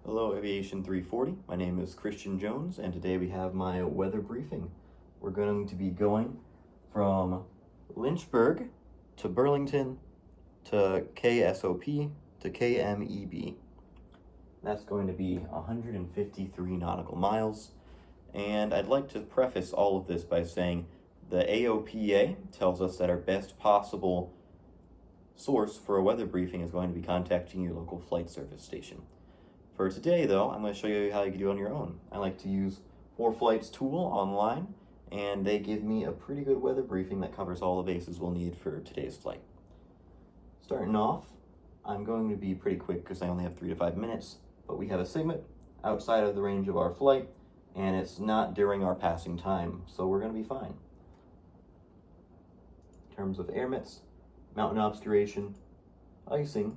Hello, Aviation 340. My name is Christian Jones, and today we have my weather briefing. We're going to be going from Lynchburg to Burlington to KSOP to KMEB. That's going to be 153 nautical miles. And I'd like to preface all of this by saying the AOPA tells us that our best possible source for a weather briefing is going to be contacting your local flight service station. For today, though, I'm going to show you how you can do it on your own. I like to use 4Flight's tool online, and they give me a pretty good weather briefing that covers all the bases we'll need for today's flight. Starting off, I'm going to be pretty quick because I only have 3 to 5 minutes, but we have a SIGMET outside of the range of our flight, and it's not during our passing time, so we're going to be fine. In terms of air mits, mountain obscuration, icing,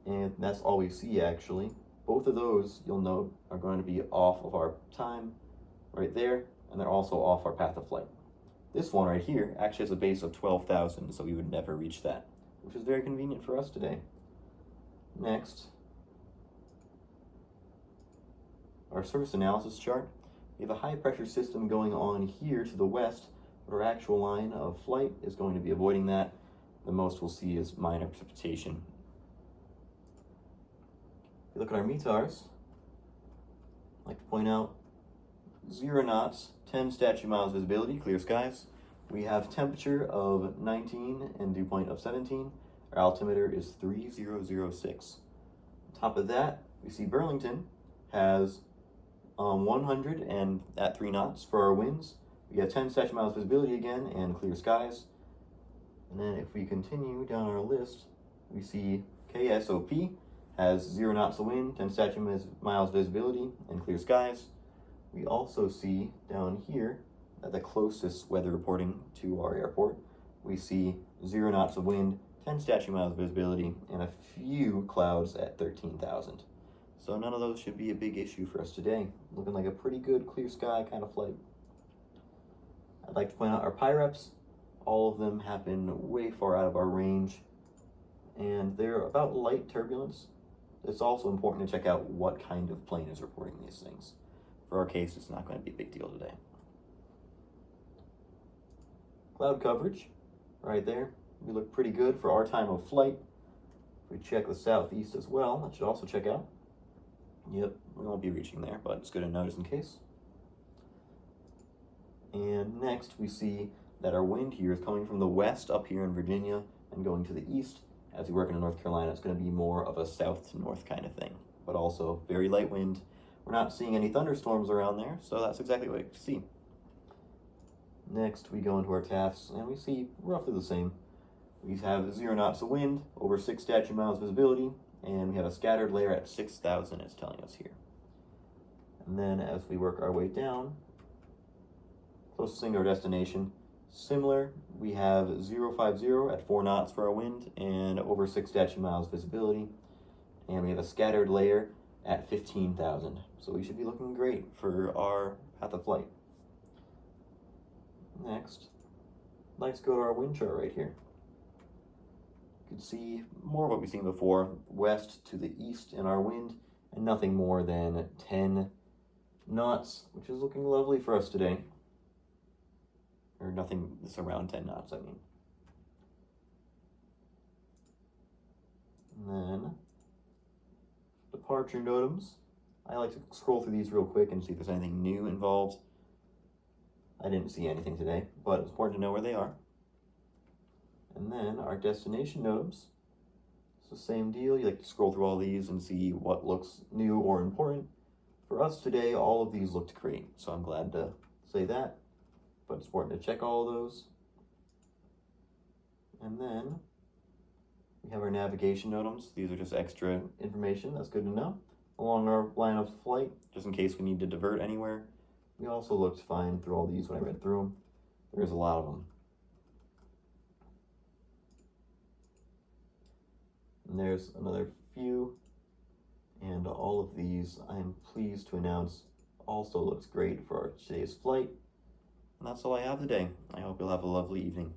and that's all we see actually. Both of those, you'll note, are going to be off of our time right there, and they're also off our path of flight. This one right here actually has a base of 12,000, so we would never reach that, which is very convenient for us today. Next, our surface analysis chart. We have a high pressure system going on here to the west, but our actual line of flight is going to be avoiding that. The most we'll see is minor precipitation. If you look at our METARs, I'd like to point out 0 knots, 10 statute miles visibility, clear skies. We have temperature of 19 and dew point of 17. Our altimeter is 3006. On top of that, we see Burlington has 100 and at 3 knots for our winds. We have 10 statute miles visibility again and clear skies. And then if we continue down our list, we see KSOP has 0 knots of wind, 10 statute miles visibility, and clear skies. We also see down here at the closest weather reporting to our airport, we see 0 knots of wind, 10 statute miles visibility, and a few clouds at 13,000. So none of those should be a big issue for us today. Looking like a pretty good clear sky kind of flight. I'd like to point out our PIREPs. All of them happen way far out of our range, and they're about light turbulence. It's also important to check out what kind of plane is reporting these things. For our case, it's not going to be a big deal today. Cloud coverage, right there. We look pretty good for our time of flight. If we check the southeast as well, that should also check out. Yep, we won't be reaching there, but it's good to notice in case. And next we see that our wind here is coming from the west up here in Virginia and going to the east. As we work in North Carolina, it's going to be more of a south to north kind of thing, but also very light wind. We're not seeing any thunderstorms around there, so that's exactly what we see. Next, we go into our TAFs, and we see roughly the same. We have 0 knots of wind, over 6 statute miles visibility, and we have a scattered layer at 6,000, it's telling us here. And then as we work our way down, closest thing to our destination, similar, we have 050 at 4 knots for our wind and over 6 statute miles visibility. And we have a scattered layer at 15,000. So we should be looking great for our path of flight. Next, let's go to our wind chart right here. You can see more of what we've seen before, west to the east in our wind, and nothing more than 10 knots, which is looking lovely for us today. Or nothing that's around 10 knots, I mean. And then, departure NOTAMs. I like to scroll through these real quick and see if there's anything new involved. I didn't see anything today, but it's important to know where they are. And then our destination NOTAMs. It's the same deal. You like to scroll through all these and see what looks new or important. For us today, all of these looked great, so I'm glad to say that. But it's important to check all of those. And then we have our navigation NOTAMs. These are just extra information that's good to know along our line of flight, just in case we need to divert anywhere. We also looked fine through all these when I read through them. There's a lot of them. And there's another few. And all of these, I am pleased to announce, also looks great for our today's flight. And that's all I have today. I hope you'll have a lovely evening.